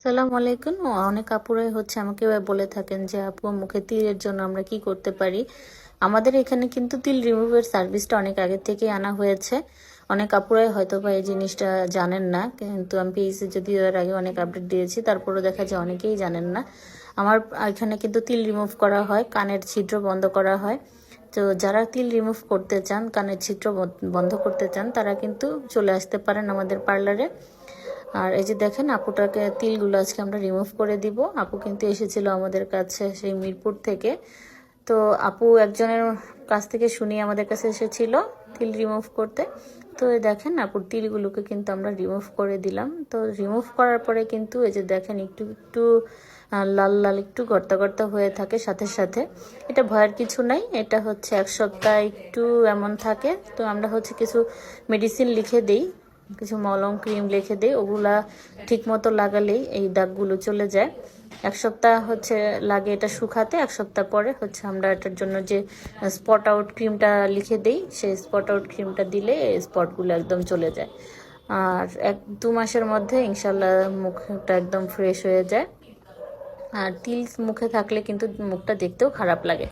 সালাম আলাইকুম। অনেক আপুরাই আমাকে বলে থাকেন যে আপু মুখে তিলের জন্য আমরা কি করতে পারি। আমাদের এখানে কিন্তু তিল রিমুভের সার্ভিসটা অনেক আগে থেকে আনা হয়েছে। অনেক আপুরাই হয়তো বা এই জিনিসটা জানেন না, কিন্তু আমি পেজে যদি এর আগে অনেক আপডেট দিয়েছি, তারপরেও দেখা যায় অনেকেই জানেন না। আমার এখানে কিন্তু তিল রিমুভ করা হয়, কানের ছিদ্র বন্ধ করা হয়। তো যারা তিল রিমুভ করতে চান, কানের ছিদ্র বন্ধ করতে চান, তারা কিন্তু চলে আসতে পারেন আমাদের পার্লারে। আর এই যে দেখেন আপুটাকে তিলগুলো আজকে আমরা রিমুভ করে দিব। আপু কিন্তু এসেছিল আমাদের কাছে সেই মিরপুর থেকে। তো আপু একজনের কাছ থেকে শুনিয়ে আমাদের কাছে এসেছিল তিল রিমুভ করতে। তো এই দেখেন আপুর তিলগুলোকে কিন্তু আমরা রিমুভ করে দিলাম। তো রিমুভ করার পরে কিন্তু এই যে দেখেন একটু একটু লাল লাল একটু গর্তা গর্তা হয়ে থাকে সাথে সাথে। এটা ভয়ের কিছু নাই, এটা এক সপ্তাহ একটু এমন থাকে। তো আমরা কিছু মেডিসিন লিখে দিই, কিছু মলম ক্রিম লিখে দিই, ওগুলা ঠিক মতো লাগালেই এই দাগগুলো চলে যায়। এক সপ্তাহ লাগে এটা শুকাতে। এক সপ্তাহ পরে আমরা এটার জন্য যে স্পট আউট ক্রিমটা লিখে দিই, সেই স্পট আউট ক্রিমটা দিলে স্পটগুলো একদম চলে যায়। আর 1-2 মাসের মধ্যে ইনশাল্লাহ মুখটা একদম ফ্রেশ হয়ে যায়। আর তিল মুখে থাকলে কিন্তু মুখটা দেখতেও খারাপ লাগে।